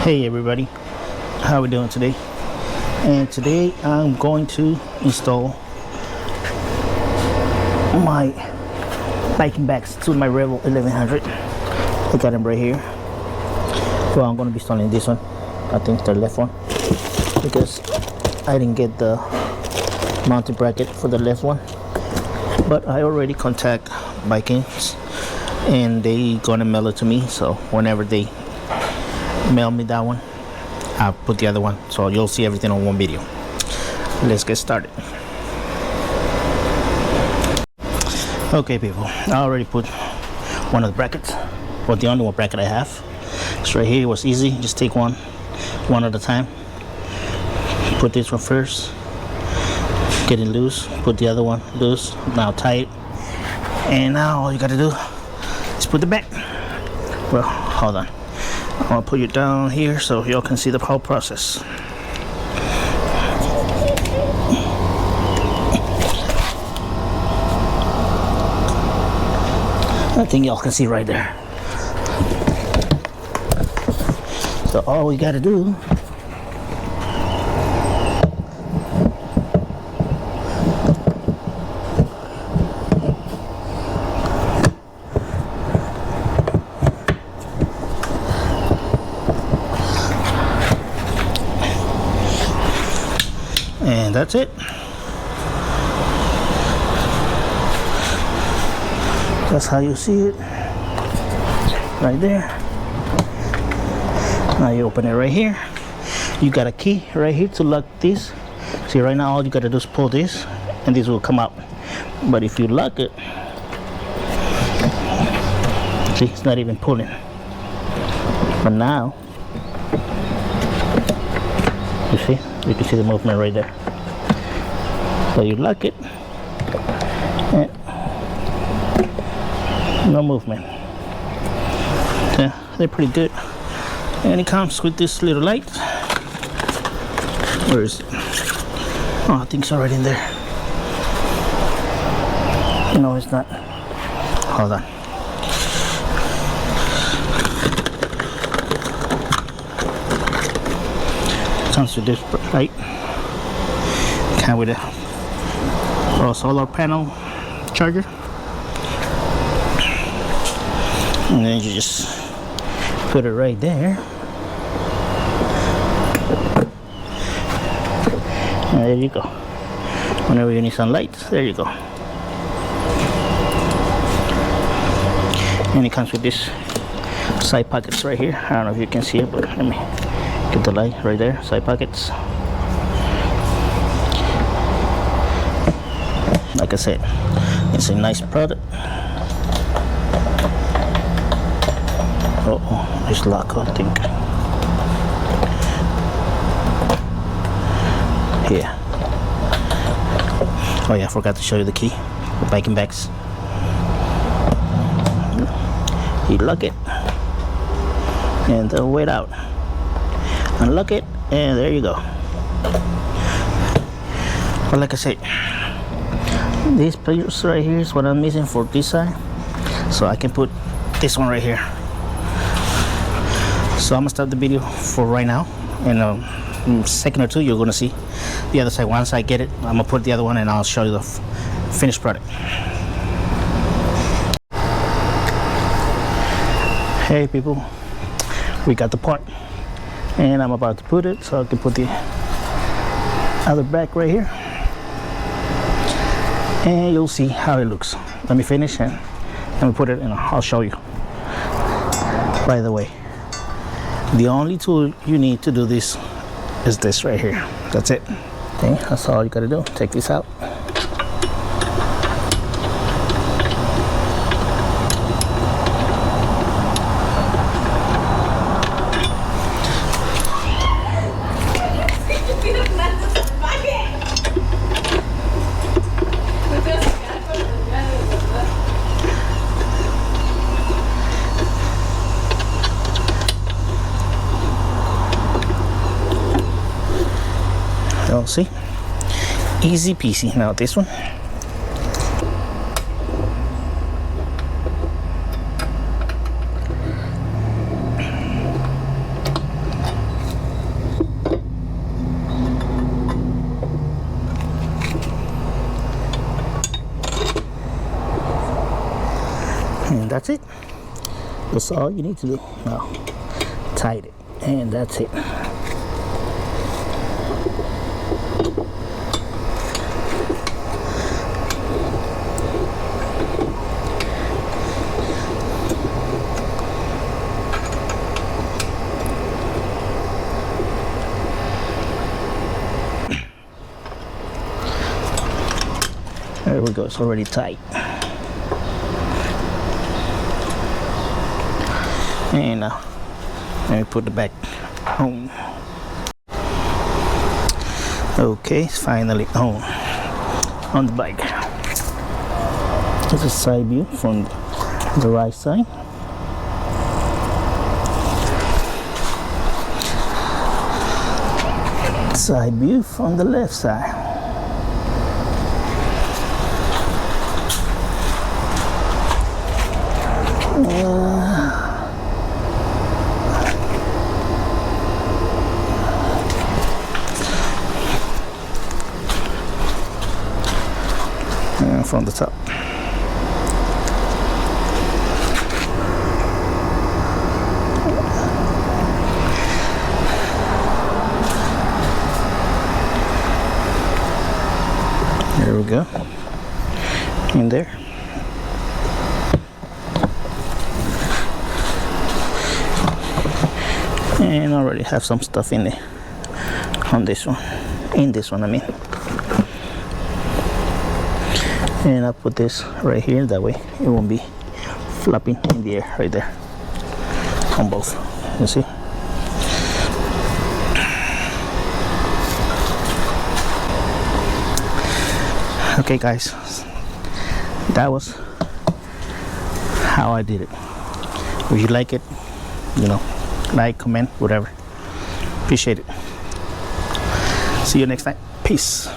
Hey everybody, how we doing today? And today I'm going to install my Viking Bags to my Rebel 1100. I got them right here. Well, I'm going to be installing this one. I think the left one, because I didn't get the mounting bracket for the left one. But I already contact Vikings and they gonna mail it to me. So whenever they mail me that one, I'll put the other one, so you'll see everything on one video. Let's get started. Okay people, I already put one of the brackets, or the only one bracket I have. It's right here. It was easy, just take one at a time. Put this one first, get it loose, put the other one loose, now tie it, and now all you gotta do is put the back. Well, hold on, I'll put you down here so y'all can see the whole process. I think y'all can see right there. So all we gotta do and that's it. That's how you see it right there. Now you open it right here. You got a key right here to lock this. See, right now all you gotta do is pull this and this will come out. But if you lock it, see, it's not even pulling. But now you see, you can see the movement right there. So you lock it and no movement. Yeah, they're pretty good. And it comes with this little light. Where is it? Oh, I think it's already in there. No, it's not. Hold on. Comes with this light. Come with a solar panel charger. And then you just put it right there. And there you go. Whenever you need some lights, there you go. And it comes with this side pockets right here. I don't know if you can see it, but let me get the light right there. Side pockets. Like I said, it's a nice product. Oh, it's locked, I think. Yeah. Oh yeah, I forgot to show you the key. The Viking Bags. You lock it and they'll wait out. Unlock it and there you go. But like I said, this piece right here is what I'm missing for this side, so I can put this one right here. So I'm gonna stop the video for right now, and in a second or two you're gonna see the other side. Once I get it, I'm gonna put the other one and I'll show you the finished product. Hey people, we got the part and I'm about to put it, so I can put the other back right here and you'll see how it looks. Let me finish and let me put it and I'll show you. By the way, the only tool you need to do this is this right here. That's it. Okay, that's all you gotta do. Take this out. So see, easy peasy. Now this one, that's it. That's all you need to do. Now tight it, and that's it. There we go, it's already tight. And now, let me put the bag on. Okay, it's finally on the bike. This is side view from the right side. Side view from the left side. And from the top. There we go. In there. And I already have some stuff in there on this one. In this one, I mean. And I'll put this right here, that way it won't be flopping in the air right there on both. You see? Okay guys, that was how I did it. If you like it, you know, like, comment, whatever. Appreciate it. See you next time. Peace.